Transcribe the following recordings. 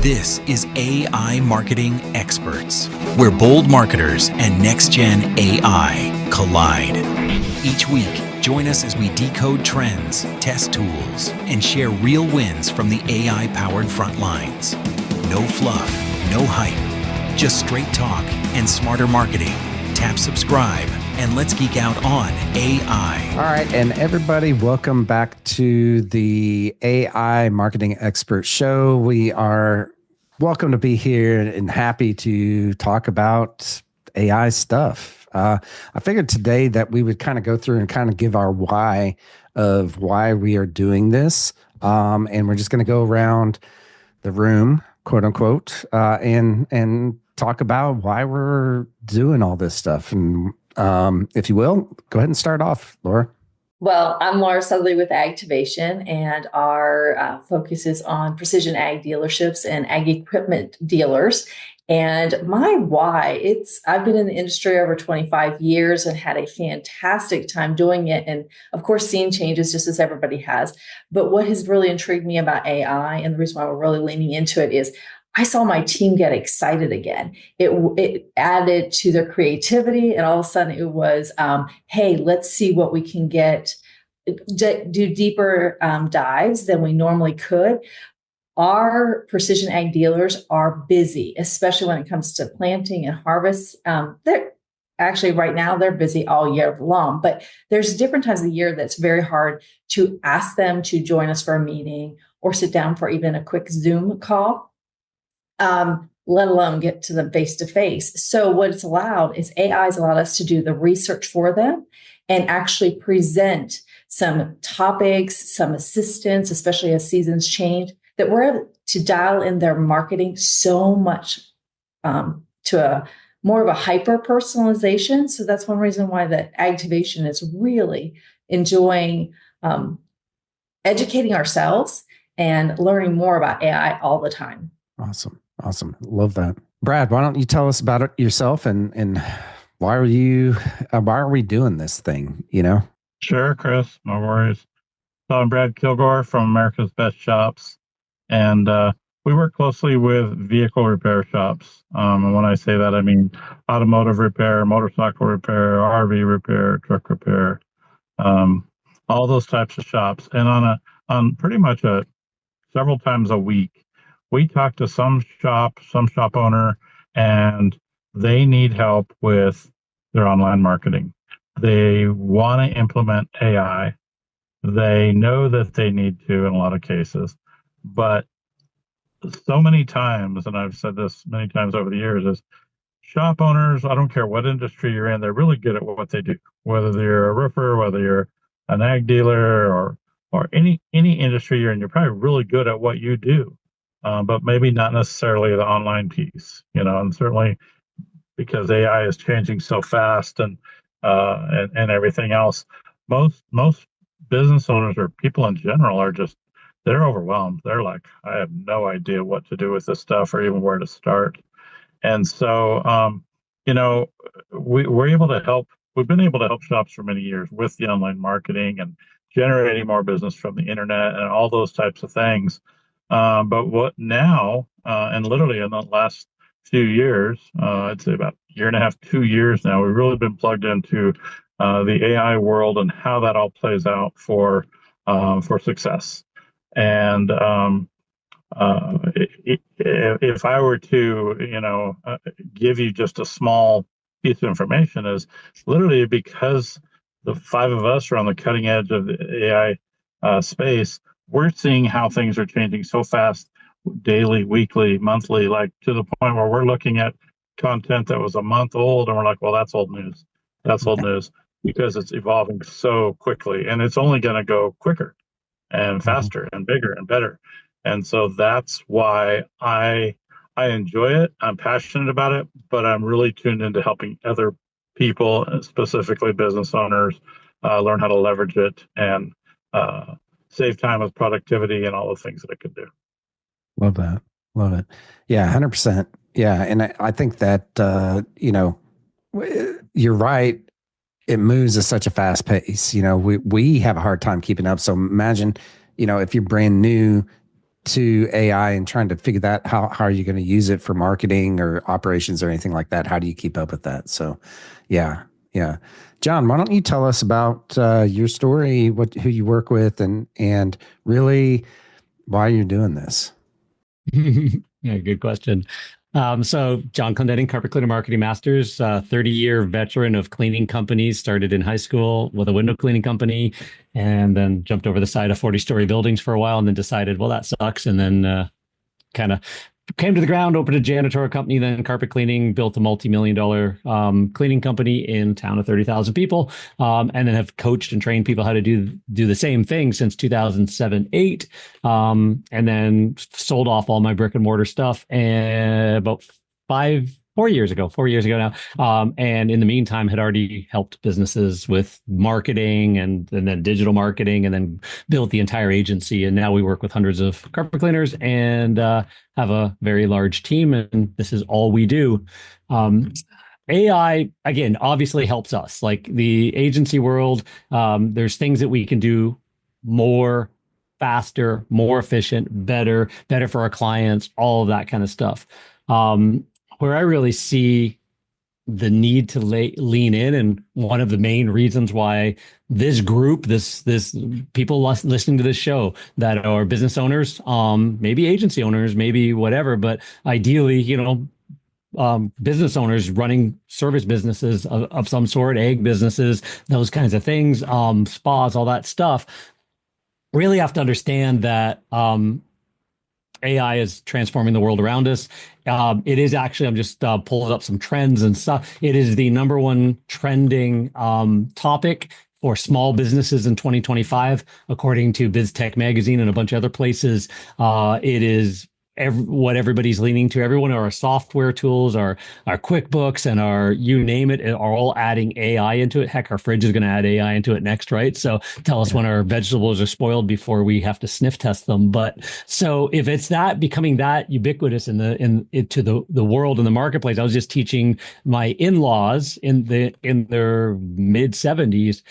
This is AI Marketing Experts, where bold marketers and next-gen AI collide. Each week, join us as we decode trends, test tools, and share real wins from the AI-powered front lines. No fluff, no hype, just straight talk and smarter marketing. Tap subscribe and let's geek out on AI. All right, and everybody, welcome back to the AI Marketing Expert Show. We are welcome to be here and happy to talk about AI stuff. I figured today that we would kind of go through and kind of give our why of why we are doing this. And we're just going to go around the room, quote unquote, and talk about why we're doing all this stuff. And if you will, go ahead and start off, Laura. Well, I'm Laura Sutherly with Agtivation, and our focus is on precision ag dealerships and ag equipment dealers. And my why, I've been in the industry over 25 years and had a fantastic time doing it. And of course, seeing changes just as everybody has. But what has really intrigued me about AI, and the reason why we're really leaning into it, is I saw my team get excited again. It added to their creativity, and all of a sudden it was, hey, let's see what we can get, do deeper dives than we normally could. Our precision ag dealers are busy, especially when it comes to planting and harvest. They're actually right now they're busy all year long, but there's different times of the year that's very hard to ask them to join us for a meeting or sit down for even a quick Zoom call. Let alone get to them face to face. So what it's allowed is AI has allowed us to do the research for them and actually present some topics, some assistance, especially as seasons change, that we're able to dial in their marketing so much to a more of a hyper personalization. So that's one reason why the Agtivation is really enjoying educating ourselves and learning more about AI all the time. Awesome. Love that. Brad, why don't you tell us about it yourself and why are we doing this thing, you know? Sure, Chris, no worries. So I'm Brad Kilgore from America's Best Shops, and we work closely with vehicle repair shops. And when I say that, I mean automotive repair, motorcycle repair, RV repair, truck repair, all those types of shops. And on pretty much several times a week, we talk to some shop owner, and they need help with their online marketing. They want to implement AI. They know that they need to in a lot of cases, but so many times, and I've said this many times over the years, is shop owners, I don't care what industry you're in, they're really good at what they do. Whether you're a roofer, whether you're an ag dealer, or any industry you're in, you're probably really good at what you do. But maybe not necessarily the online piece, and certainly because AI is changing so fast and everything else, most business owners or people in general they're overwhelmed. They're like, I have no idea what to do with this stuff or even where to start. And so, we're able to help. We've been able to help shops for many years with the online marketing and generating more business from the internet and all those types of things. But what now, and literally in the last few years, I'd say about a year and a half, 2 years now, we've really been plugged into the AI world and how that all plays out for success. And if I were to, give you just a small piece of information, is literally because the five of us are on the cutting edge of the AI space. We're seeing how things are changing so fast, daily, weekly, monthly, like to the point where we're looking at content that was a month old and we're like, well, that's old news. That's old news, because it's evolving so quickly, and it's only going to go quicker and faster and bigger and better. And so that's why I enjoy it. I'm passionate about it, but I'm really tuned into helping other people, specifically business owners, learn how to leverage it and save time with productivity and all the things that it could do. Love that. Love it. Yeah, 100%. Yeah. And I think that, you're right. It moves at such a fast pace. We have a hard time keeping up. So imagine, if you're brand new to AI and trying to figure that how are you going to use it for marketing or operations or anything like that? How do you keep up with that? So, yeah. John, why don't you tell us about your story, who you work with, and really why you're doing this? Yeah, good question. So John Clendenning, carpet cleaner marketing masters, 30-year veteran of cleaning companies, started in high school with a window cleaning company and then jumped over the side of 40-story buildings for a while and then decided, well, that sucks. And then kind of came to the ground, opened a janitorial company, then carpet cleaning, built a multi-million-dollar cleaning company in a town of 30,000 people, and then have coached and trained people how to do the same thing since 2007, 8, and then sold off all my brick and mortar stuff about 4 years ago now. And in the meantime, had already helped businesses with marketing and then digital marketing, and then built the entire agency. And now we work with hundreds of carpet cleaners and have a very large team. And this is all we do. AI, again, obviously helps us. Like the agency world, there's things that we can do more, faster, more efficient, better for our clients, all of that kind of stuff. Where I really see the need to lean in, and one of the main reasons why this group, this people listening to this show that are business owners, maybe agency owners, maybe whatever, but ideally, business owners running service businesses of some sort, egg businesses, those kinds of things, spas, all that stuff, really have to understand that AI is transforming the world around us. It is actually, I'm just pulling up some trends and stuff. It is the number one trending topic for small businesses in 2025, according to BizTech Magazine and a bunch of other places. It is what everybody's leaning to. Everyone, our software tools, our QuickBooks, and our you name it, are all adding AI into it. Heck, our fridge is going to add AI into it next, right? So tell us when our vegetables are spoiled before we have to sniff test them. But so if it's that becoming that ubiquitous to the world and the marketplace, I was just teaching my in-laws in their mid 70s.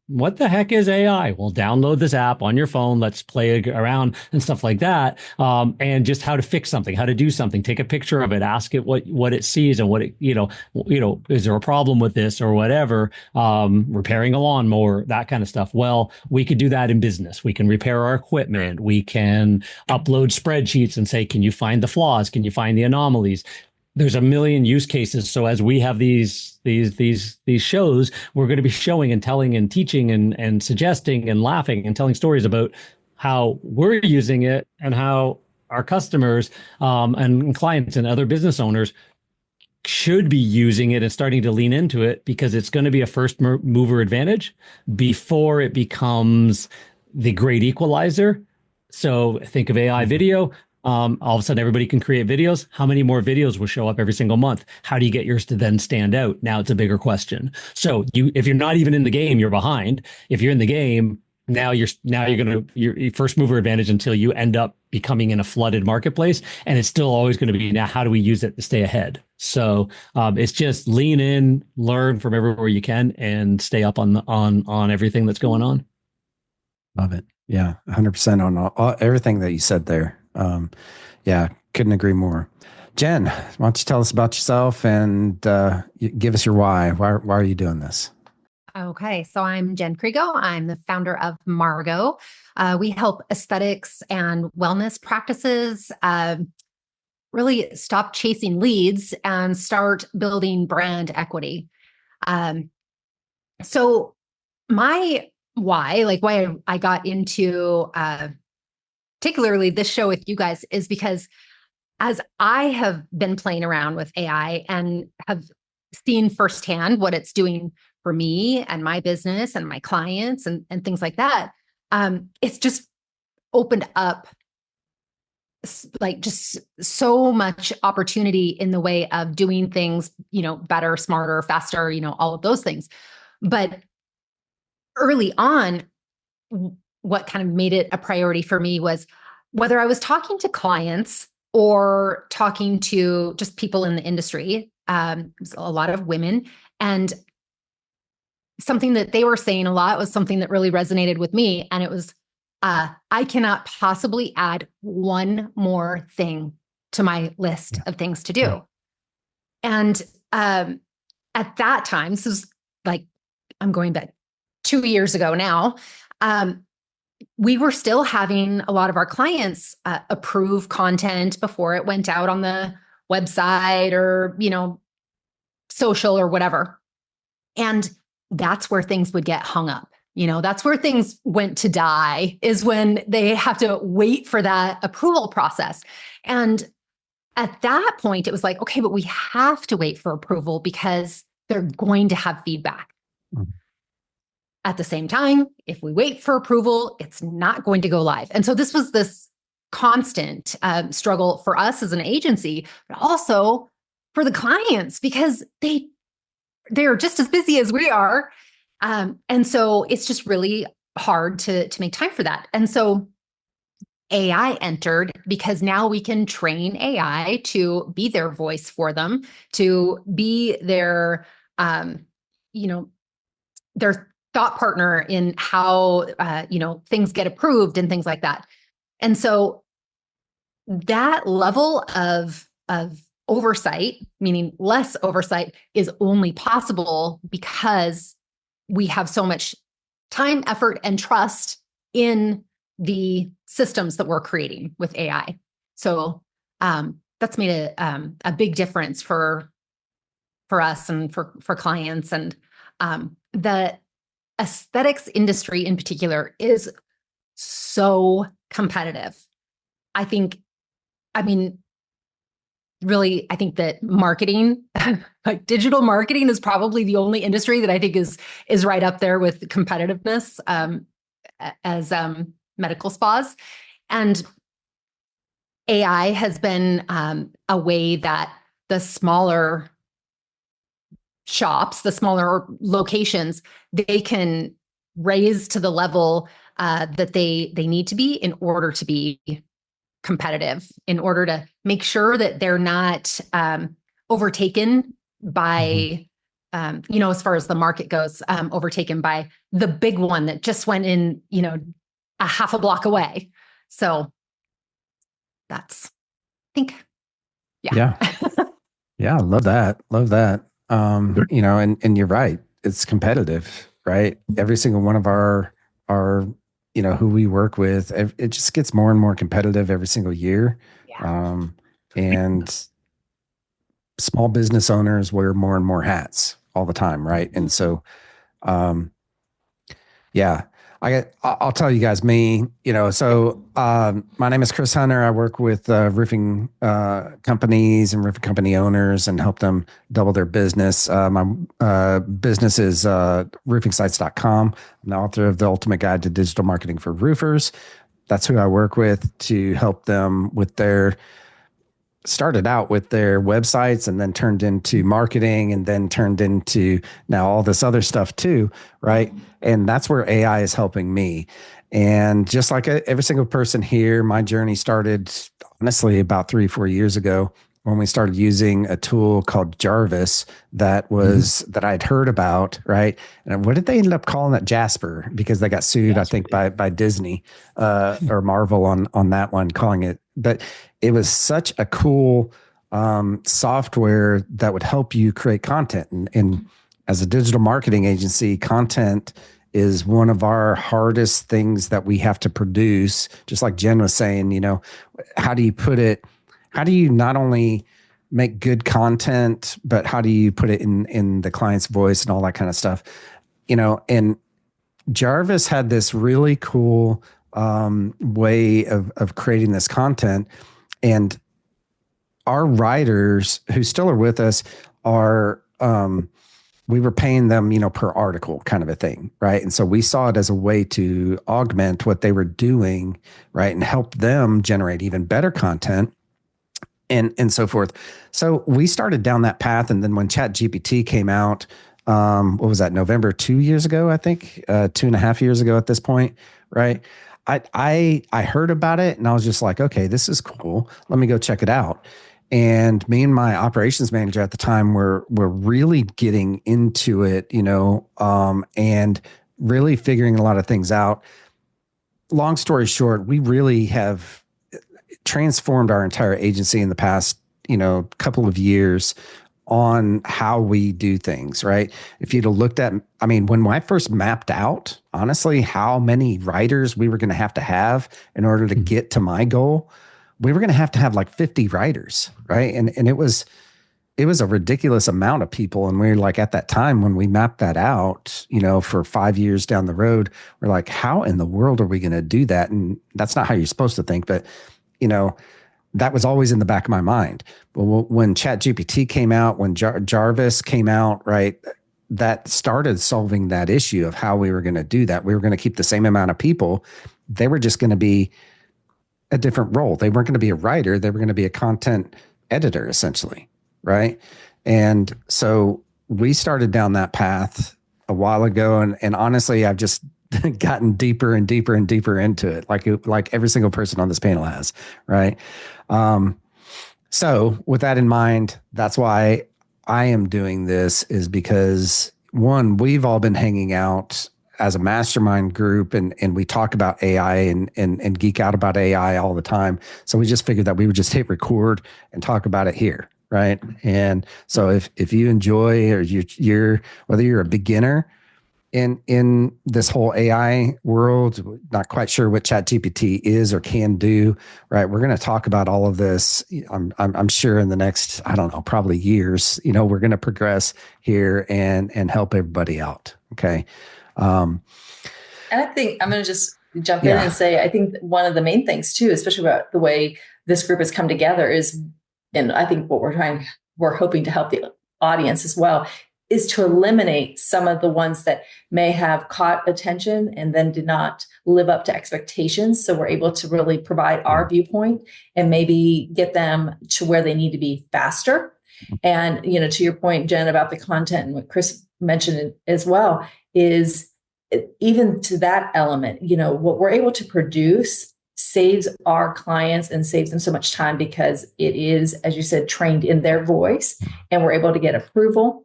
What the heck is AI? Well, download this app on your phone. Let's play around and stuff like that. And just how to fix something, how to do something, take a picture of it, ask it what it sees and what it, is there a problem with this or whatever, repairing a lawnmower, that kind of stuff. Well, we could do that in business. We can repair our equipment. We can upload spreadsheets and say, can you find the flaws? Can you find the anomalies? There's a million use cases. So as we have these shows, we're going to be showing and telling and teaching and suggesting and laughing and telling stories about how we're using it and how our customers and clients and other business owners should be using it and starting to lean into it, because it's going to be a first mover advantage before it becomes the great equalizer. So think of AI video. All of a sudden, everybody can create videos. How many more videos will show up every single month? How do you get yours to then stand out? Now it's a bigger question. So if you're not even in the game, you're behind. If you're in the game, now you're your first mover advantage until you end up becoming in a flooded marketplace. And it's still always going to be, now how do we use it to stay ahead? So it's just lean in, learn from everywhere you can, and stay up on everything that's going on. Love it. Yeah, 100% on everything that you said there. Yeah, couldn't agree more. Jen, why don't you tell us about yourself and give us your why? Why are you doing this? Okay, so I'm Jen Crego. I'm the founder of Margot. We help aesthetics and wellness practices really stop chasing leads and start building brand equity. So my why, why I got into particularly this show with you guys, is because as I have been playing around with AI and have seen firsthand what it's doing for me and my business and my clients and things like that, it's just opened up just so much opportunity in the way of doing things, better, smarter, faster, all of those things. But early on, what kind of made it a priority for me was whether I was talking to clients or talking to just people in the industry, a lot of women, and something that they were saying a lot was something that really resonated with me. And it was, I cannot possibly add one more thing to my list of things to do. Yeah. And at that time, this is like, I'm going back 2 years ago now, we were still having a lot of our clients approve content before it went out on the website or, social or whatever. And that's where things would get hung up. That's where things went to die, is when they have to wait for that approval process. And at that point, it was like, okay, but we have to wait for approval because they're going to have feedback. Mhm. At the same time, if we wait for approval, it's not going to go live. And so this was this constant struggle for us as an agency, but also for the clients, because they're just as busy as we are. And so it's just really hard to make time for that. And so AI entered because now we can train AI to be their voice for them, to be their, their thought partner in how, things get approved and things like that. And so that level of oversight, meaning less oversight, is only possible because we have so much time, effort, and trust in the systems that we're creating with AI. So that's made a big difference for us and for clients. And the aesthetics industry in particular is so competitive. Really, I think that marketing, like digital marketing, is probably the only industry that I think is right up there with competitiveness as medical spas. And AI has been a way that the smaller shops, the smaller locations, they can raise to the level that they need to be in order to be competitive, in order to make sure that they're not overtaken by, as far as the market goes, overtaken by the big one that just went in, a half a block away. So that's, I think, yeah. Yeah, love that. Love that. And you're right. It's competitive, right? Every single one of our who we work with, it just gets more and more competitive every single year. Yeah. And small business owners wear more and more hats all the time, right? And so, yeah, I'll tell you guys my name is Chris Hunter. I work with roofing companies and roofing company owners and help them double their business. My business is roofingsites.com. I'm the author of The Ultimate Guide to Digital Marketing for Roofers. That's who I work with to help them with started out with their websites and then turned into marketing and then turned into now all this other stuff too, right? And that's where AI is helping me. And just like every single person here, my journey started honestly about 3-4 years ago when we started using a tool called Jarvis that I'd heard about, right? And what did they end up calling it? Jasper, because they got sued, I think, by Disney or Marvel on that one, calling it. But it was such a cool software that would help you create content. And as a digital marketing agency, content is one of our hardest things that we have to produce. Just like Jen was saying, how do you not only make good content, but how do you put it in the client's voice and all that kind of stuff? And Jarvis had this really cool way of creating this content. And our writers who still are with us are, we were paying them, per article kind of a thing. Right. And so we saw it as a way to augment what they were doing, right, and help them generate even better content and so forth. So we started down that path. And then when ChatGPT came out, what was that, November 2 years ago, I think, 2.5 years ago at this point, right? I heard about it and I was just like, okay, this is cool. Let me go check it out. And me and my operations manager at the time were really getting into it, and really figuring a lot of things out. long story short, we really have transformed our entire agency in the past, couple of years on how we do things, right? If you'd have looked at, I mean, when I first mapped out, honestly, how many writers we were going to have in order to get to my goal, we were going to have like 50 writers, right? And it was a ridiculous amount of people. And we were like, at that time, when we mapped that out, for 5 years down the road, we're like, how in the world are we going to do that? And that's not how you're supposed to think, but that was always in the back of my mind. But when ChatGPT came out, when Jarvis came out, right, that started solving that issue of how we were going to do that. We were going to keep the same amount of people. They were just going to be a different role. They weren't going to be a writer. They were going to be a content editor, essentially, right? And so we started down that path a while ago. And honestly, I've just gotten deeper and deeper and deeper into it, like every single person on this panel has, right? So with that in mind, that's why I am doing this, is because one, we've all been hanging out as a mastermind group and we talk about AI and geek out about AI all the time. So we just figured that we would just hit record and talk about it here. Right. And so if you enjoy, or you're whether you're a beginner in this whole AI world, not quite sure what ChatGPT is or can do, right? We're going to talk about all of this. I'm sure in the next, I don't know, probably years, we're going to progress here and help everybody out. Okay. And I think I'm going to just jump in and say, I think one of the main things too, especially about the way this group has come together is, and I think what we're hoping to help the audience as well, is to eliminate some of the ones that may have caught attention and then did not live up to expectations. So we're able to really provide our viewpoint and maybe get them to where they need to be faster. And, to your point, Jen, about the content and what Chris mentioned as well, is even to that element, what we're able to produce saves our clients and saves them so much time, because it is, as you said, trained in their voice, and we're able to get approval.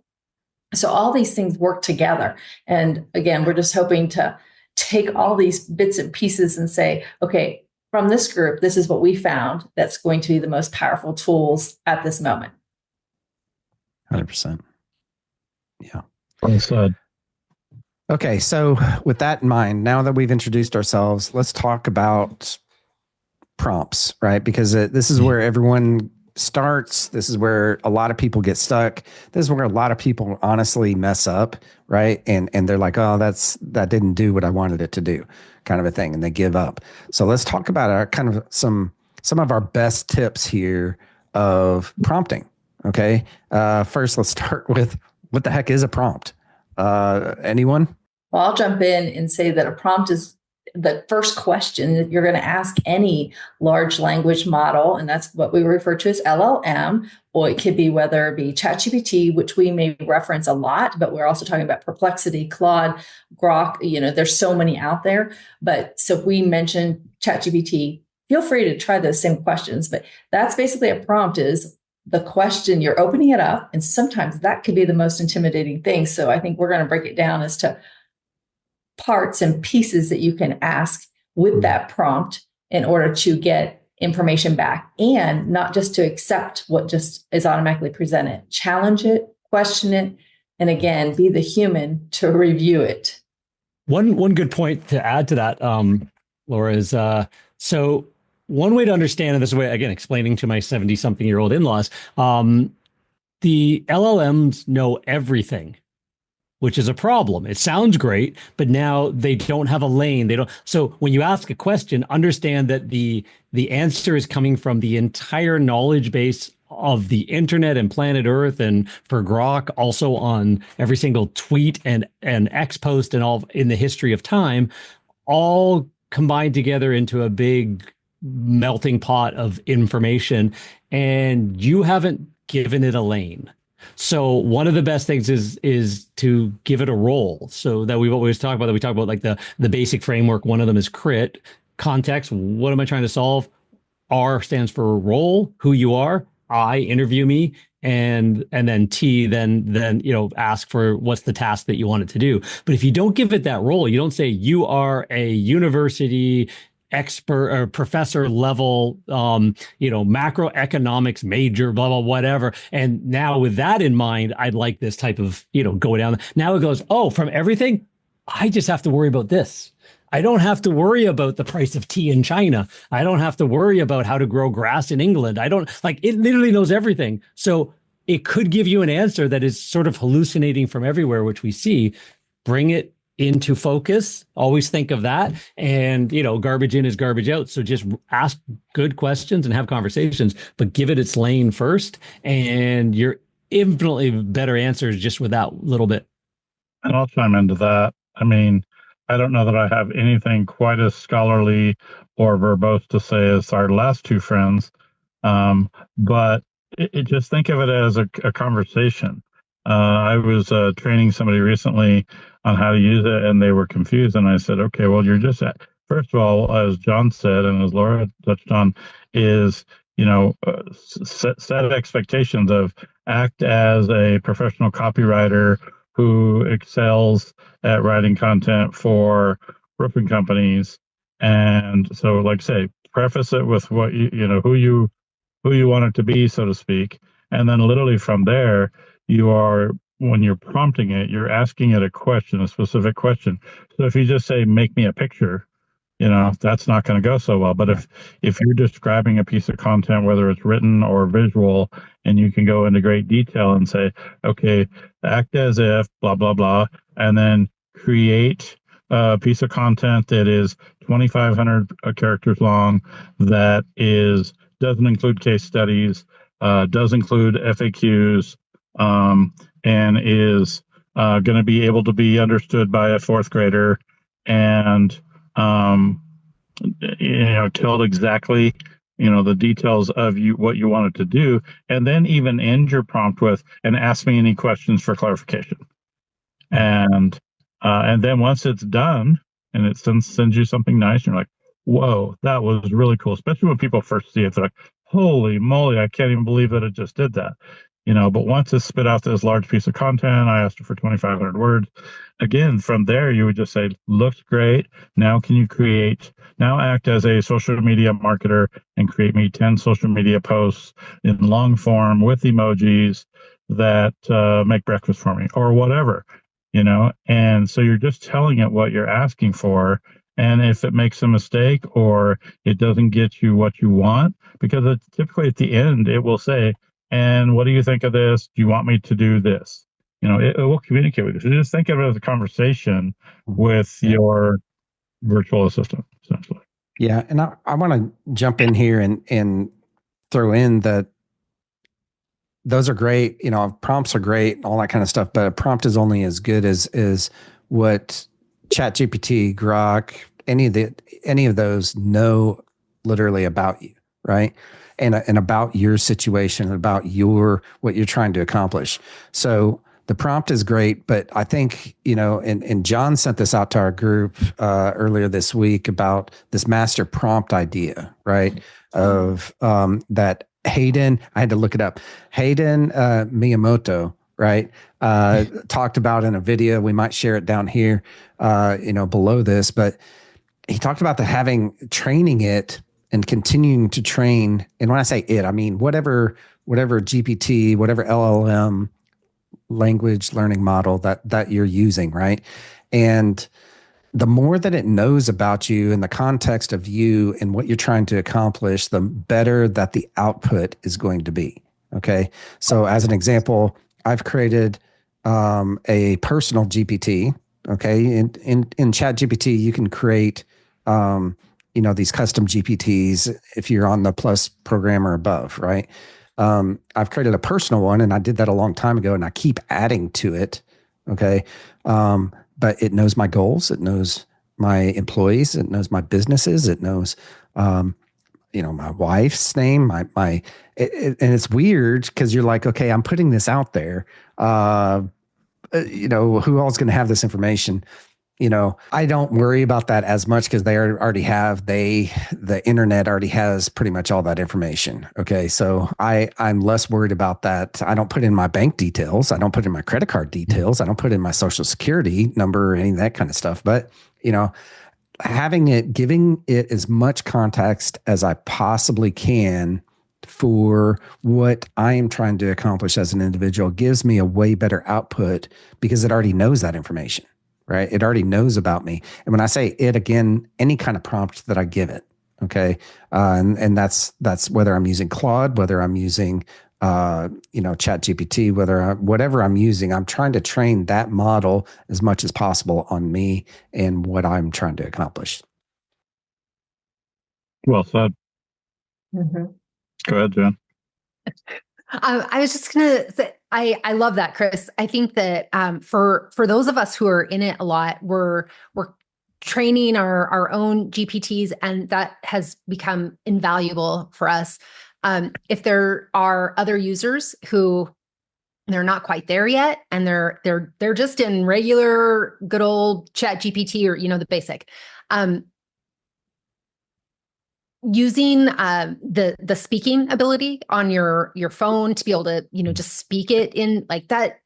So all these things work together. And again, we're just hoping to take all these bits and pieces and say, okay, from this group, this is what we found that's going to be the most powerful tools at this moment. 100%. Yeah. Well said. Okay. So with that in mind, now that we've introduced ourselves, let's talk about prompts, right? Because this is where everyone starts. This is where a lot of people get stuck. This is where a lot of people honestly mess up, right? And they're like, oh, that didn't do what I wanted it to do, kind of a thing, and they give up. So let's talk about our kind of some of our best tips here of prompting. Okay. First, let's start with, what the heck is a prompt? Anyone? Well, I'll jump in and say that a prompt is the first question that you're going to ask any large language model, and that's what we refer to as LLM, or it could be whether it be ChatGPT, which we may reference a lot, but we're also talking about Perplexity, Claude, Grok. There's so many out there. But so if we mention ChatGPT, feel free to try those same questions. But that's basically a prompt, is the question, you're opening it up, and sometimes that could be the most intimidating thing. So I think we're going to break it down as to parts and pieces that you can ask with that prompt in order to get information back, and not just to accept what just is automatically presented. Challenge it, question it, and again, be the human to review it. One good point to add to that, Laura, is so one way to understand, and this way, again, explaining to my 70-something-year-old in-laws, the LLMs know everything, which is a problem. It sounds great, but now they don't have a lane. They don't. So when you ask a question, understand that the answer is coming from the entire knowledge base of the internet and planet Earth, and for Grok, also on every single tweet and X post and all in the history of time, all combined together into a big melting pot of information, and you haven't given it a lane. So one of the best things is to give it a role. So that we've always talked about that. We talk about like the basic framework. One of them is CRIT, context. What am I trying to solve? R stands for role, who you are. I, interview me. and then T, then ask for what's the task that you want it to do. But if you don't give it that role, you don't say you are a university expert or professor level, macroeconomics major, blah, blah, whatever. And now with that in mind, I'd like this type of, go down. Now it goes, oh, from everything, I just have to worry about this. I don't have to worry about the price of tea in China. I don't have to worry about how to grow grass in England. It literally knows everything. So it could give you an answer that is sort of hallucinating from everywhere, which we see. Bring it into focus. Always think of that. And, garbage in is garbage out. So just ask good questions and have conversations, but give it its lane first. And you're infinitely better answers just with that little bit. And I'll chime into that. I mean, I don't know that I have anything quite as scholarly or verbose to say as our last two friends, but just think of it as a conversation. I was training somebody recently on how to use it, and they were confused. And I said, okay, well, first of all, as John said, and as Laura touched on, is, set expectations of act as a professional copywriter who excels at writing content for roofing companies. And so, like say, preface it with what who you want it to be, so to speak. And then literally from there, when you're prompting it, you're asking it a specific question. So if you just say, make me a picture, that's not going to go so well. But if you're describing a piece of content, whether it's written or visual, and you can go into great detail and say, okay, act as if blah, blah, blah, and then create a piece of content that is 2,500 characters long, that doesn't include case studies, does include FAQs, and is going to be able to be understood by a fourth grader, and told exactly the details of what you wanted to do, and then even end your prompt with, and ask me any questions for clarification. And then once it's done and it sends you something nice, you're like, whoa, that was really cool. Especially when people first see it, they're like, holy moly, I can't even believe that it just did that. But once it's spit out this large piece of content, I asked for 2,500 words. Again, from there, you would just say, looks great. Now act as a social media marketer and create me 10 social media posts in long form with emojis that make breakfast for me, or whatever, And so you're just telling it what you're asking for. And if it makes a mistake or it doesn't get you what you want, because typically at the end, it will say, and what do you think of this? Do you want me to do this? It will communicate with you. So just think of it as a conversation with your virtual assistant, essentially. Yeah. And I want to jump in here and throw in that those are great. Prompts are great, all that kind of stuff, but a prompt is only as good as what ChatGPT, Grok, any of those know literally about you, right? And about your situation, about what you're trying to accomplish. So the prompt is great, but I think, and John sent this out to our group earlier this week about this master prompt idea, right? Of that Hayden, I had to look it up. Hayden Miyamoto, right? Talked about in a video. We might share it down here, below this, but he talked about training it and continuing to train. And when I say it, I mean whatever GPT, whatever LLM language learning model that you're using, right? And the more that it knows about you and the context of you and what you're trying to accomplish, the better that the output is going to be. Okay. So as an example, I've created a personal GPT. Okay. In ChatGPT, you can create these custom GPTs if you're on the Plus program or above, right? I've created a personal one, and I did that a long time ago, and I keep adding to it. Okay. But it knows my goals. It knows my employees. It knows my businesses. It knows, my wife's name, and it's weird because you're like, okay, I'm putting this out there. Who all's going to have this information? I don't worry about that as much because the internet already has pretty much all that information. Okay. So I'm less worried about that. I don't put in my bank details. I don't put in my credit card details. I don't put in my social security number or any of that kind of stuff. But, giving it as much context as I possibly can for what I am trying to accomplish as an individual gives me a way better output because it already knows that information, right? It already knows about me. And when I say it, again, any kind of prompt that I give it, okay? And that's whether I'm using Claude, whether I'm using, Chat GPT, whatever I'm using, I'm trying to train that model as much as possible on me and what I'm trying to accomplish. Well said. Mm-hmm. Go ahead, Jen. I was just gonna say, I love that, Chris. I think that for those of us who are in it a lot, we're training our own GPTs, and that has become invaluable for us. If there are other users who they're not quite there yet, and they're just in regular good old Chat GPT or the basic. Using the speaking ability on your phone to be able to just speak it in like that.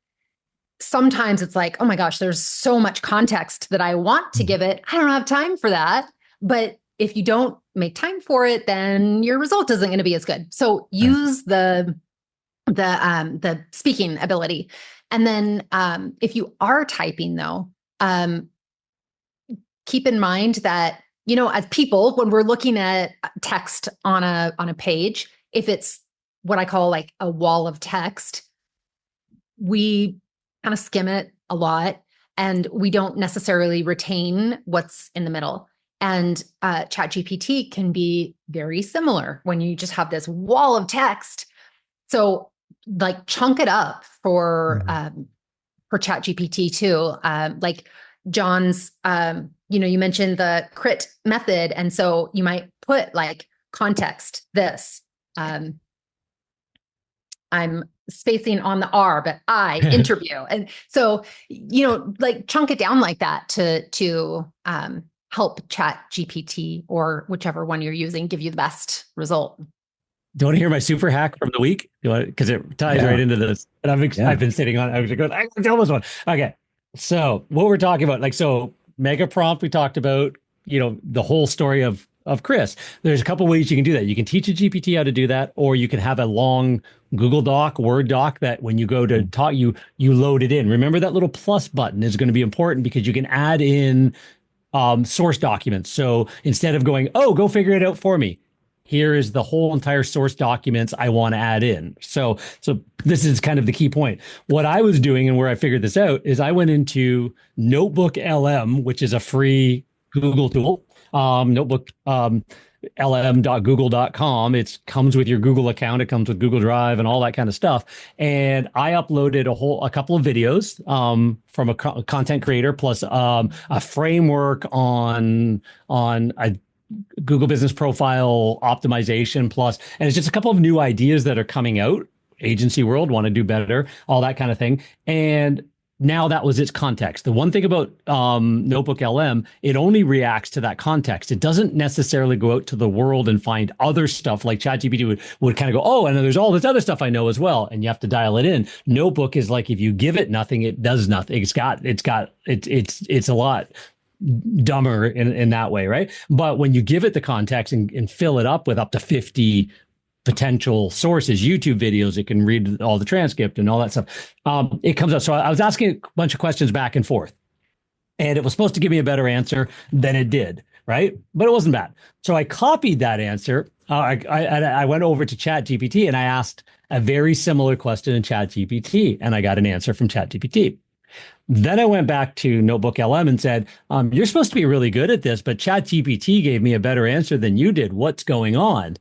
Sometimes it's like, oh my gosh, there's so much context that I want to give it. I don't have time for that. But if you don't make time for it, then your result isn't going to be as good. So use the speaking ability, and then if you are typing though, keep in mind that. As people, when we're looking at text on a page, if it's what I call like a wall of text, we kind of skim it a lot and we don't necessarily retain what's in the middle. And ChatGPT can be very similar when you just have this wall of text. So like chunk it up for ChatGPT too. Like John's, you mentioned the crit method. And so you might put like context this. I'm spacing on the R, but I interview. And so, like chunk it down like that to help ChatGPT or whichever one you're using give you the best result. Do you want to hear my super hack from the week? Because it ties right into this. And I've been sitting on. I was going. I can tell this one. Okay. So what we're talking about, mega prompt, we talked about, the whole story of Chris. There's a couple ways you can do that. You can teach a GPT how to do that, or you can have a long Google Doc, Word doc that when you go to talk, you load it in. Remember that little plus button is going to be important because you can add in source documents. So instead of going, go figure it out for me, here is the whole entire source documents I want to add in. So this is kind of the key point. What I was doing and where I figured this out is I went into Notebook LM, which is a free Google tool. Notebook lm.google.com. It comes with your Google account. It comes with Google Drive and all that kind of stuff. And I uploaded a couple of videos from a content creator plus a framework on a Google Business Profile optimization plus, and it's just a couple of new ideas that are coming out. Agency world want to do better, all that kind of thing. And now that was its context. The one thing about Notebook LM, it only reacts to that context. It doesn't necessarily go out to the world and find other stuff like ChatGPT would kind of go, and then there's all this other stuff I know as well, and you have to dial it in. Notebook is like if you give it nothing, it does nothing. It's a lot dumber in that way, right? But when you give it the context and fill it up with up to 50 potential sources, YouTube videos, it can read all the transcript and all that stuff. It comes up. So I was asking a bunch of questions back and forth, and it was supposed to give me a better answer than it did, right? But it wasn't bad. So I copied that answer. I went over to ChatGPT and I asked a very similar question in ChatGPT, and I got an answer from ChatGPT. Then I went back to Notebook LM and said, you're supposed to be really good at this, but ChatGPT gave me a better answer than you did. What's going on?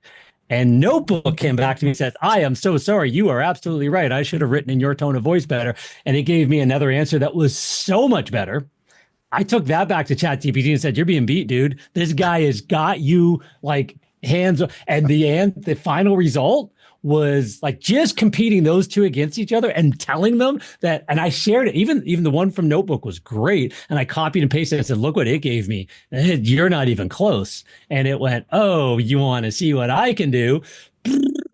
And Notebook came back to me and says, I am so sorry. You are absolutely right. I should have written in your tone of voice better. And it gave me another answer that was so much better. I took that back to ChatGPT and said, you're being beat, dude. This guy has got you like hands. And the final result was like just competing those two against each other and telling them that, and I shared it. Even the one from Notebook was great. And I copied and pasted and said, look what it gave me. And you're not even close. And it went, oh, you want to see what I can do?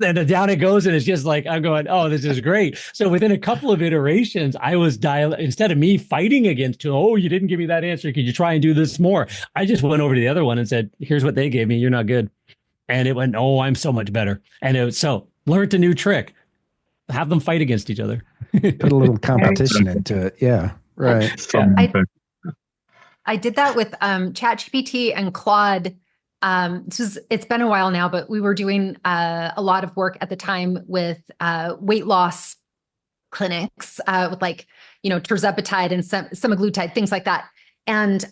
And down it goes, and it's just like, I'm going, oh, this is great. So within a couple of iterations, I was instead of me fighting against, oh, you didn't give me that answer, could you try and do this more? I just went over to the other one and said, here's what they gave me, you're not good. And it went, oh, I'm so much better. And it was, so learned a new trick, have them fight against each other. Put a little competition into it. Yeah, right. Yeah. I did that with ChatGPT and Claude. It's been a while now, but we were doing a lot of work at the time with weight loss clinics with like, tirzepatide and semaglutide, things like that. And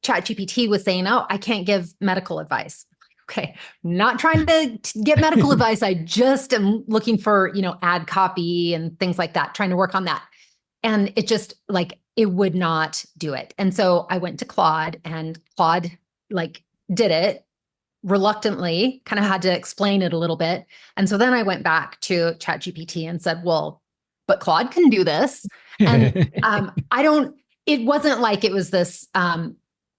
ChatGPT was saying, oh, I can't give medical advice. Okay, not trying to get medical advice. I just am looking for, ad copy and things like that, trying to work on that. And it just it would not do it. And so I went to Claude, and Claude did it reluctantly, kind of had to explain it a little bit. And so then I went back to ChatGPT and said, well, but Claude can do this. And it wasn't like it was this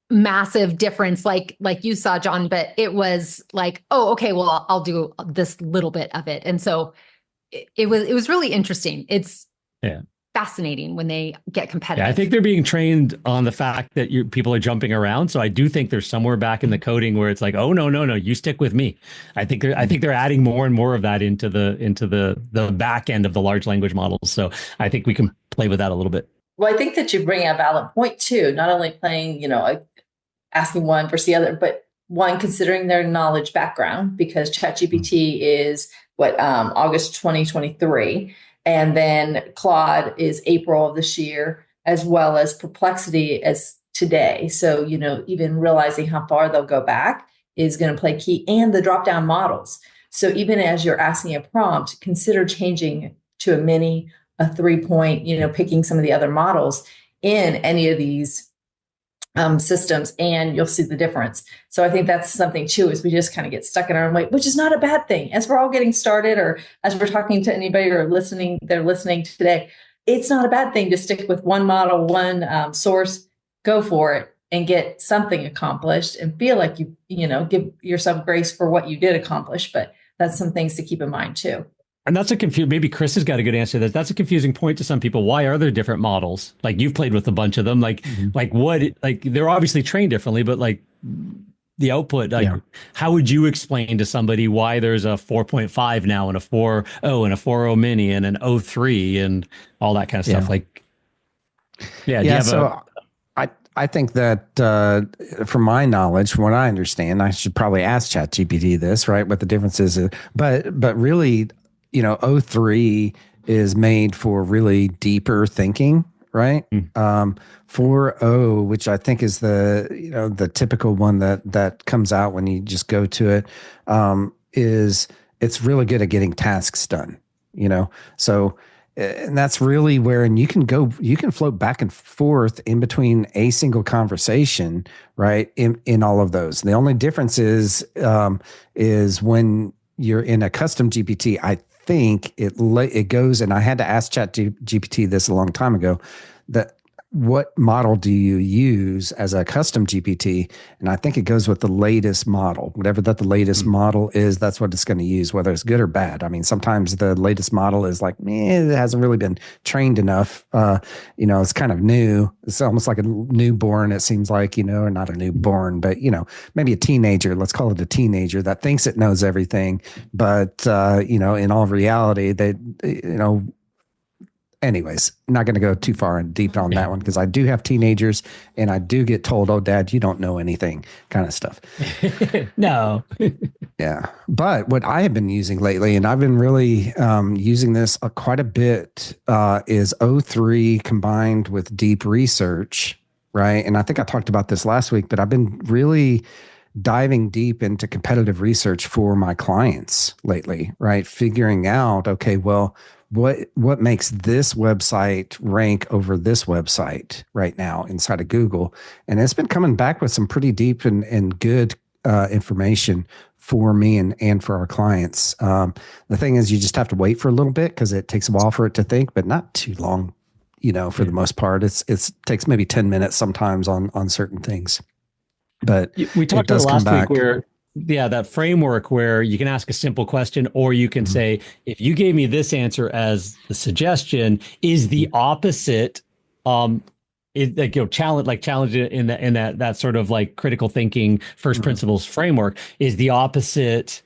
massive difference like you saw, John, but it was like, oh, okay, well, I'll do this little bit of it. And so it was really interesting. It's fascinating when they get competitive. Yeah, I think they're being trained on the fact that people are jumping around. So I do think there's somewhere back in the coding where it's like, oh no, you stick with me. I think they're adding more and more of that into the back end of the large language models. So I think we can play with that a little bit. Well, I think that you bring a valid point too. Not only playing, asking one versus the other, but one considering their knowledge background, because ChatGPT is August 2023. And then Claude is April of this year, as well as Perplexity as today. So, even realizing how far they'll go back is going to play key, and the drop-down models. So even as you're asking a prompt, consider changing to a mini, a 3-point, picking some of the other models in any of these systems, and you'll see the difference. So I think that's something too, is we just kind of get stuck in our own way, which is not a bad thing. As we're all getting started, or as we're talking to anybody or they're listening today, it's not a bad thing to stick with one model, one source, go for it and get something accomplished and feel like you give yourself grace for what you did accomplish. But that's some things to keep in mind too. And that's maybe Chris has got a good answer to that. That's a confusing point to some people. Why are there different models? Like, you've played with a bunch of them. They're obviously trained differently, but the output, how would you explain to somebody why there's a 4.5 now and a 4.0 and a 4.0 mini and an 0.3 and all that kind of stuff? I think that from my knowledge, from what I understand, I should probably ask ChatGPT this, right? What the difference is, but really, 0.3 is made for really deeper thinking, right? 4.0, which I think is the typical one that comes out when you just go to it, it's really good at getting tasks done, So, and that's really where, and you can float back and forth in between a single conversation, right? In all of those. The only difference is when you're in a custom GPT, I think it goes, and I had to ask ChatGPT this a long time ago, that what model do you use as a custom GPT? And I think it goes with the latest model. Whatever the latest model is, that's what it's going to use, whether it's good or bad. I mean, sometimes the latest model is like, it hasn't really been trained enough. It's kind of new. It's almost like a newborn, it seems like, or not a newborn, but, maybe a teenager, let's call it a teenager that thinks it knows everything. But, in all reality, they, anyways, not going to go too far and deep on that one, because I do have teenagers and I do get told, oh, Dad, you don't know anything kind of stuff. No. Yeah. But what I have been using lately, and I've been really using this quite a bit, is O3 combined with deep research, right? And I think I talked about this last week, but I've been really diving deep into competitive research for my clients lately, right? Figuring out, okay, well, what makes this website rank over this website right now inside of Google? And it's been coming back with some pretty deep and good information for me and for our clients. The thing is, you just have to wait for a little bit because it takes a while for it to think, but not too long. For the most part, it takes maybe 10 minutes sometimes on certain things. But we talked about last week where, that framework where you can ask a simple question, or you can say, if you gave me this answer as the suggestion, is the opposite, challenge it in that sort of like critical thinking first principles framework, is the opposite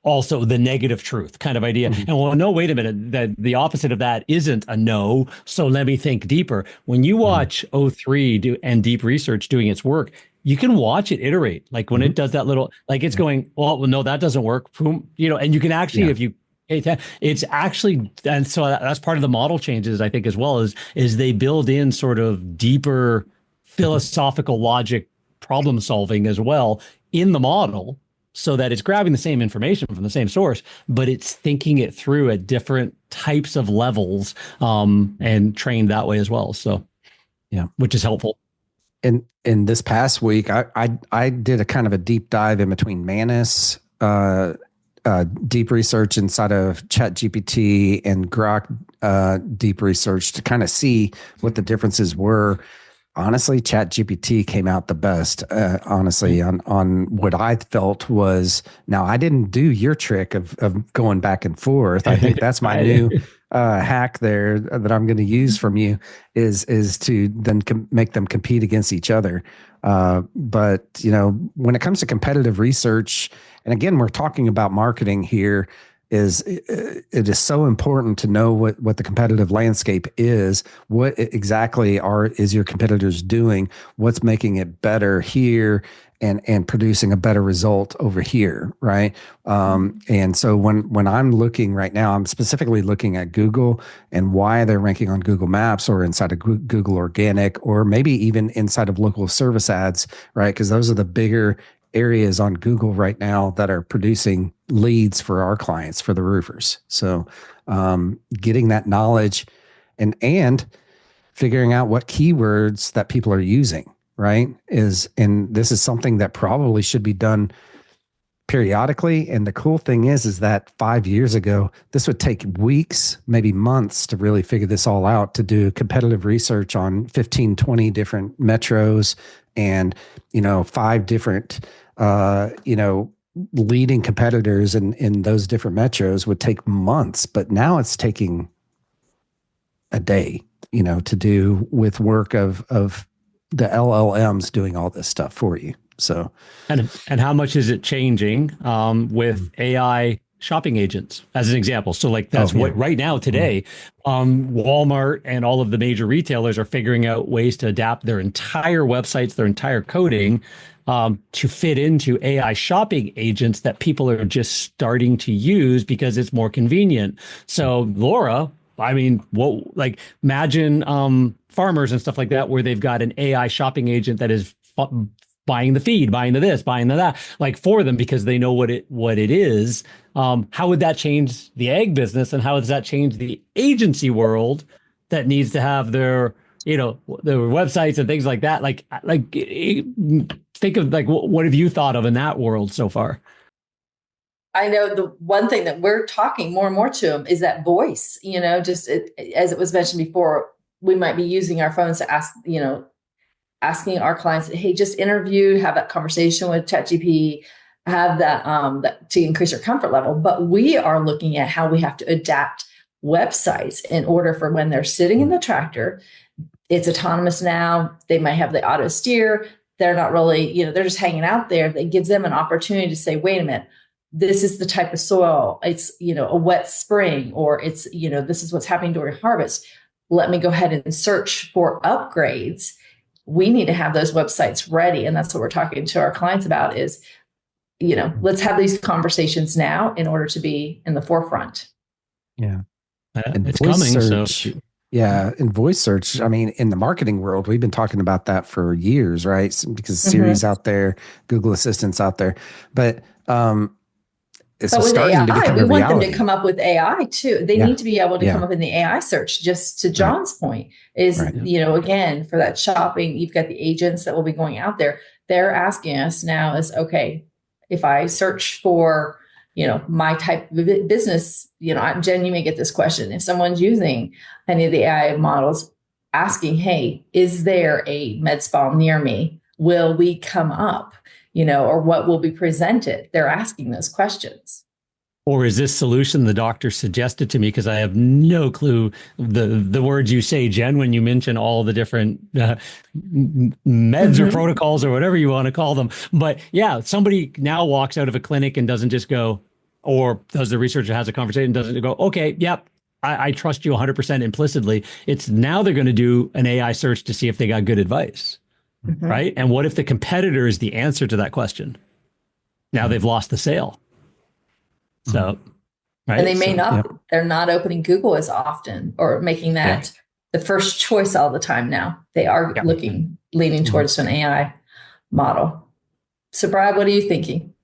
also the negative truth kind of idea. And well, no, wait a minute, that the opposite of that isn't a no. So let me think deeper. When you watch O3 and deep research doing its work, you can watch it iterate. Like when it does that little, like it's going, well, no, that doesn't work. Boom, and you can actually, if you, it's actually, and so that's part of the model changes, I think, as well, is they build in sort of deeper philosophical logic problem solving as well in the model, so that it's grabbing the same information from the same source, but it's thinking it through at different types of levels, and trained that way as well. So, which is helpful. In this past week, I did a kind of a deep dive in between Manus, deep research inside of ChatGPT, and Grok deep research to kind of see what the differences were. Honestly, ChatGPT came out the best, honestly, on what I felt was, now I didn't do your trick of going back and forth. I think that's my new hack there that I'm going to use from you is to then make them compete against each other. But, when it comes to competitive research, and again, we're talking about marketing here, it is so important to know what the competitive landscape is. What exactly is your competitors doing? What's making it better here and producing a better result over here, right? And so when I'm looking right now, I'm specifically looking at Google and why they're ranking on Google Maps or inside of Google Organic, or maybe even inside of local service ads, right? Because those are the bigger areas on Google right now that are producing leads for our clients, for the roofers. So getting that knowledge and figuring out what keywords that people are using, right? And this is something that probably should be done periodically. And the cool thing is that 5 years ago, this would take weeks, maybe months to really figure this all out, to do competitive research on 15, 20 different metros and, 5 different, leading competitors in those different metros would take months. But now it's taking a day, to do with work of the LLMs doing all this stuff for you. So, and how much is it changing with AI shopping agents as an example? So like that's what right now today, Walmart and all of the major retailers are figuring out ways to adapt their entire websites, their entire coding to fit into AI shopping agents that people are just starting to use because it's more convenient. So Laura, I mean, imagine farmers and stuff like that, where they've got an AI shopping agent that is buying the feed, buying the this, buying the that, like for them, because they know what it is. How would that change the ag business, and how does that change the agency world that needs to have their websites and things like that? Like think of what have you thought of in that world so far? I know the one thing that we're talking more and more to them is that voice, as it was mentioned before, we might be using our phones to ask, asking our clients, hey, just interview, have that conversation with ChatGPT, have that to increase your comfort level. But we are looking at how we have to adapt websites in order for when they're sitting in the tractor, it's autonomous now. They might have the auto steer. They're not really, they're just hanging out there. That gives them an opportunity to say, wait a minute, this is the type of soil. It's, a wet spring, or it's, this is what's happening during harvest. Let me go ahead and search for upgrades. We need to have those websites ready. And that's what we're talking to our clients about is, let's have these conversations now in order to be in the forefront. Yeah. And it's coming. Search, so yeah. In voice search, I mean, in the marketing world, we've been talking about that for years, right? Because Siri's out there, Google Assistant's out there, but it's starting AI, to become we a want reality. them to come up with AI too. They need to be able to come up in the AI search. Just to John's point is, again, for that shopping, you've got the agents that will be going out there. they're asking us now is, okay, if I search for, my type of business, Jen, you may get this question. If someone's using any of the AI models, asking, hey, is there a med spa near me? Will we come up, or what will be presented? They're asking those questions. Or is this solution the doctor suggested to me? Because I have no clue the words you say, Jen, when you mention all the different meds or protocols or whatever you want to call them. But yeah, somebody now walks out of a clinic and doesn't just go, or does the researcher has a conversation, doesn't go, okay, yep, I trust you 100% implicitly. It's now they're going to do an AI search to see if they got good advice, right? And what if the competitor is the answer to that question? Now they've lost the sale. So, right. And they may they're not opening Google as often or making that the first choice all the time now. They are leaning towards an AI model. So, Brad, what are you thinking?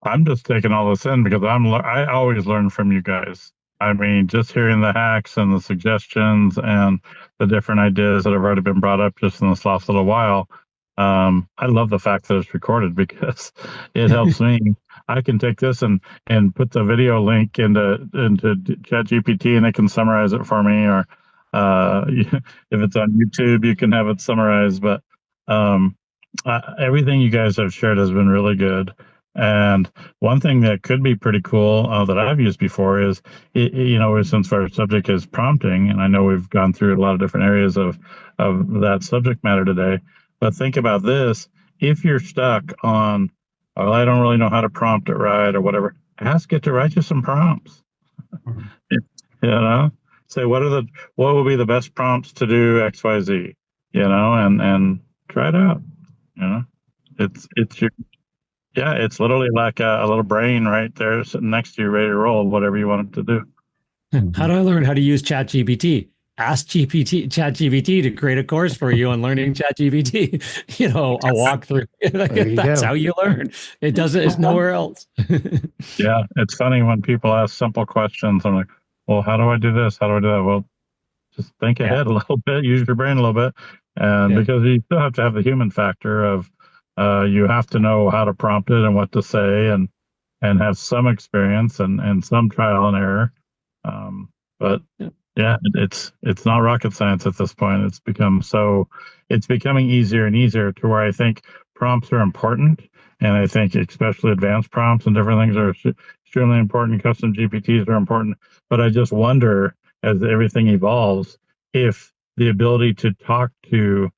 I'm just taking all this in because I always learn from you guys. I mean, just hearing the hacks and the suggestions and the different ideas that have already been brought up just in this last little while. I love the fact that it's recorded because it helps me. I can take this and put the video link into ChatGPT and it can summarize it for me. Or if it's on YouTube, you can have it summarized. But everything you guys have shared has been really good. And one thing that could be pretty cool that I've used before is, since our subject is prompting, and I know we've gone through a lot of different areas of that subject matter today. But think about this. If you're stuck on, oh, I don't really know how to prompt it right or whatever, ask it to write you some prompts. Say, what will be the best prompts to do XYZ, and try it out. It's literally like a little brain right there sitting next to you, ready to roll, whatever you want it to do. How do I learn how to use ChatGPT? Ask ChatGPT to create a course for you on learning ChatGPT. A walkthrough. That's how you learn. It's nowhere else. Yeah, it's funny when people ask simple questions. I'm like, well, how do I do this? How do I do that? Well, just think ahead a little bit, use your brain a little bit. And because you still have to have the human factor of you have to know how to prompt it and what to say and have some experience and some trial and error. But it's not rocket science at this point. It's becoming easier and easier to where I think prompts are important. And I think especially advanced prompts and different things are extremely important. Custom GPTs are important. But I just wonder, as everything evolves, if the ability to talk to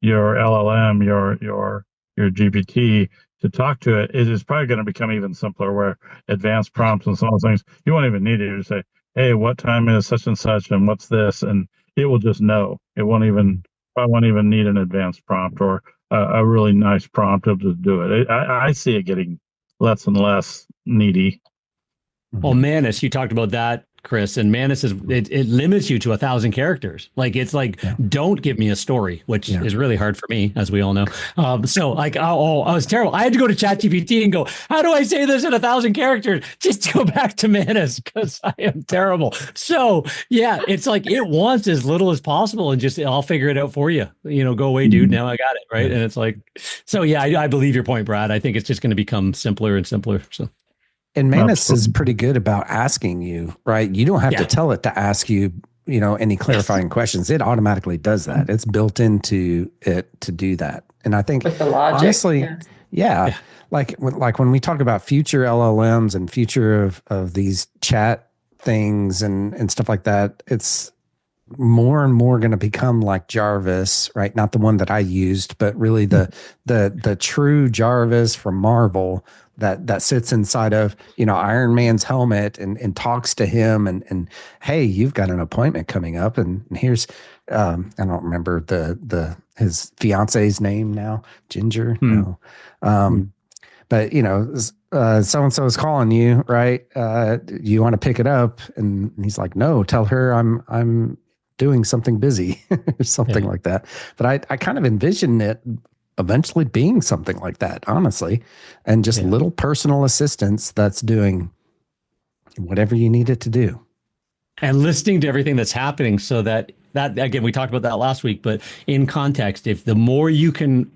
your LLM, your GPT, to talk to it is probably going to become even simpler, where advanced prompts and some of those things, you won't even need it. You say, hey, what time is such and such and what's this? And it will just know. It won't even need an advanced prompt or a really nice prompt. It'll just do it. I see it getting less and less needy. Well, Manus, you talked about that, Chris, and Manus it limits you to 1,000 characters. Don't give me a story, which is really hard for me, as we all know. I was terrible. I had to go to ChatGPT and go, how do I say this in 1,000 characters? Just go back to Manus because I am terrible. So it's like it wants as little as possible and just I'll figure it out for you. Go away, dude. Now I got it. Right. And it's like, so I believe your point, Brad. I think it's just going to become simpler and simpler. So. And Manus is pretty good about asking you, right? You don't have to tell it to ask you, any clarifying questions. It automatically does that. It's built into it to do that. And I think, with the logic, honestly, like when we talk about future LLMs and future of these chat things and stuff like that, it's more and more going to become like Jarvis, right? Not the one that I used, but really the true Jarvis from Marvel that sits inside of, Iron Man's helmet and talks to him and hey, you've got an appointment coming up. And here's, I don't remember his fiance's name now, Ginger. No. But so-and-so is calling you, right? You want to pick it up? And he's like, no, tell her I'm doing something busy or something like that. But I kind of envision it eventually being something like that, honestly, and just little personal assistance that's doing whatever you need it to do. And listening to everything that's happening so that again, we talked about that last week, but in context, if the more you can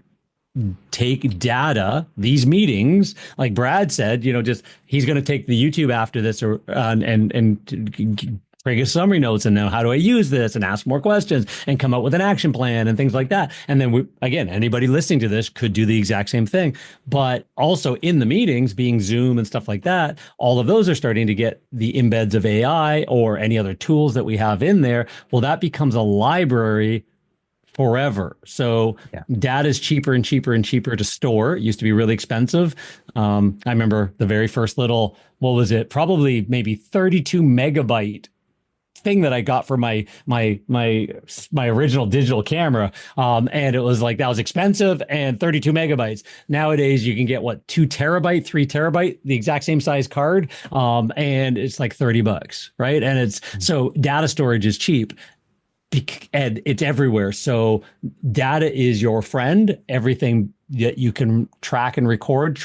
take data, these meetings, like Brad said, just he's going to take the YouTube after this and bring us summary notes and know how do I use this and ask more questions and come up with an action plan and things like that. And then again, anybody listening to this could do the exact same thing. But also in the meetings, being Zoom and stuff like that, all of those are starting to get the embeds of AI or any other tools that we have in there. Well, that becomes a library forever. So data is cheaper and cheaper and cheaper to store. It used to be really expensive. I remember the very first little, what was it? Probably maybe 32 megabyte thing that I got for my original digital camera. And it was like, that was expensive and 32 megabytes. Nowadays you can get 2 terabyte, 3 terabyte, the exact same size card. And it's like $30, right? And it's, so data storage is cheap. And it's everywhere. So data is your friend. Everything that you can track and record,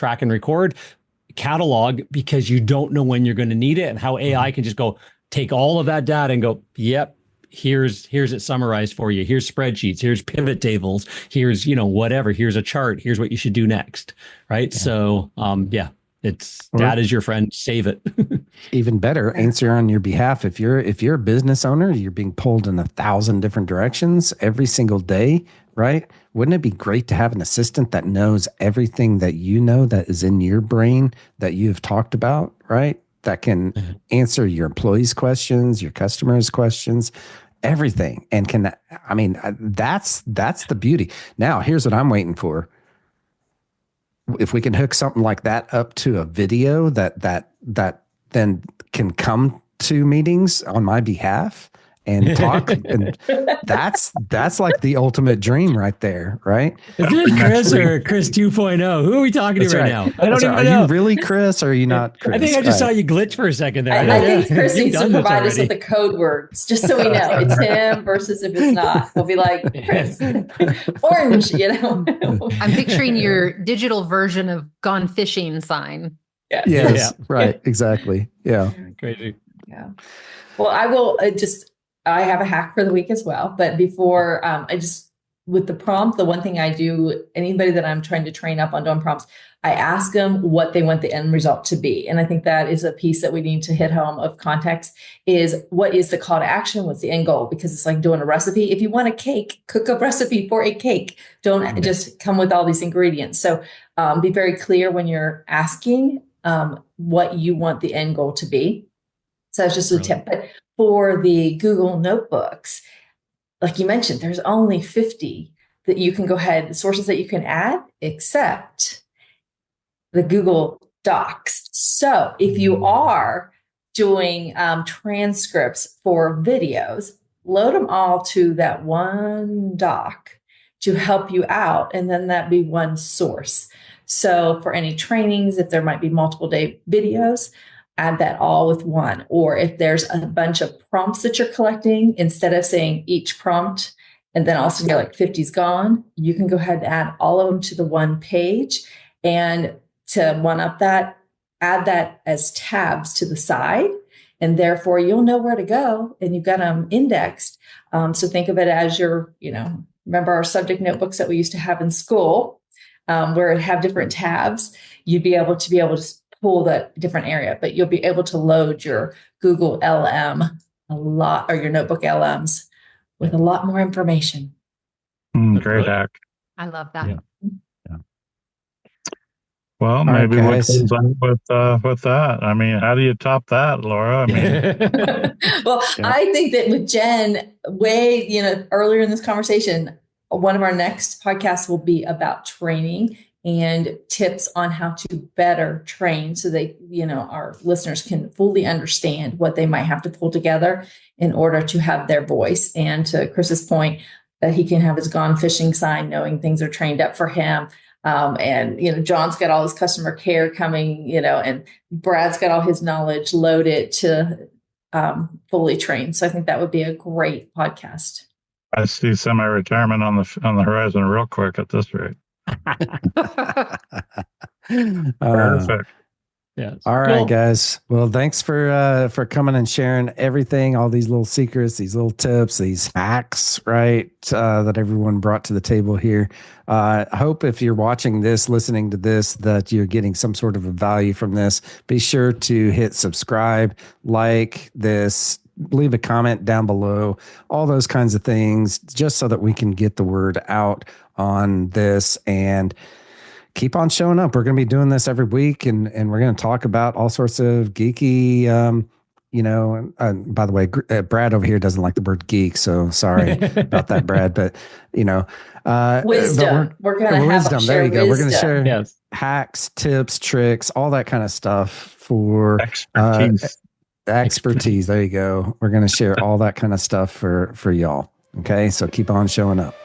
catalog, because you don't know when you're going to need it, and how AI can just go take all of that data and go, yep, here's it summarized for you. Here's spreadsheets, here's pivot tables, here's, whatever, here's a chart, here's what you should do next. Right. Yeah. So, it's data's your friend. Save it. Even better, answer on your behalf. If you're a business owner, you're being pulled in 1,000 different directions every single day, right? Wouldn't it be great to have an assistant that knows everything that that is in your brain that you've talked about, right? That can answer your employees' questions, your customers' questions, everything, and that's the beauty. Now, here's what I'm waiting for. If we can hook something like that up to a video that then can come to meetings on my behalf and talk, and that's like the ultimate dream right there, right? Is it Chris or Chris 2.0? Who are we talking to right now? I don't even know. Are you really Chris or are you not Chris? I think I just saw you glitch for a second there. I think Chris needs to provide us with the code words, just so we know it's him versus if it's not. We'll be like, Chris, orange, I'm picturing your digital version of gone fishing sign. Yes. Right. Exactly. Yeah. Crazy. Yeah. Well, I will I have a hack for the week as well. But before with the prompt, the one thing I do, anybody that I'm trying to train up on doing prompts, I ask them what they want the end result to be. And I think that is a piece that we need to hit home of context is what is the call to action? What's the end goal? Because it's like doing a recipe. If you want a cake, cook a recipe for a cake. Don't just come with all these ingredients. So be very clear when you're asking what you want the end goal to be. So that's just a tip. But for the Google Notebooks, like you mentioned, there's only 50 that you can go ahead, the sources that you can add, except the Google Docs. So if you are doing transcripts for videos, load them all to that one doc to help you out. And then that be one source. So for any trainings, if there might be multiple day videos, add that all with one. Or if there's a bunch of prompts that you're collecting, instead of saying each prompt, and then also you're like 50's gone, you can go ahead and add all of them to the one page. And to one up that, add that as tabs to the side. And therefore you'll know where to go and you've got them indexed. So think of it as your, remember our subject notebooks that we used to have in school, where it have different tabs. You'd be able to pull that different area, but you'll be able to load your Google LM a lot, or your notebook LMs with a lot more information. Great hack. I love that. Yeah. Well, maybe we'll close out with that. I mean, how do you top that, Laura? I mean, well, I think that with Jen, earlier in this conversation, one of our next podcasts will be about training and tips on how to better train so they, our listeners can fully understand what they might have to pull together in order to have their voice. And to Chris's point, that he can have his gone fishing sign, knowing things are trained up for him. And, John's got all his customer care coming, and Brad's got all his knowledge loaded to fully trained. So I think that would be a great podcast. I see semi-retirement on the horizon real quick at this rate. Perfect. Yeah. All right, Cool. guys. Well, thanks for coming and sharing everything, all these little secrets, these little tips, these hacks, right? That everyone brought to the table here. I hope if you're watching this, listening to this, that you're getting some sort of a value from this. Be sure to hit subscribe, like this, leave a comment down below, all those kinds of things, just so that we can get the word out on this and keep on showing up. We're going to be doing this every week, and we're going to talk about all sorts of geeky, by the way, Brad over here doesn't like the word geek, so sorry about that, Brad. But Wisdom. We're going to have wisdom. There you go. We're going to share Yes. hacks, tips, tricks, all that kind of stuff for Expertise. expertise. There you go. We're going to share all that kind of stuff for y'all. Okay, so keep on showing up.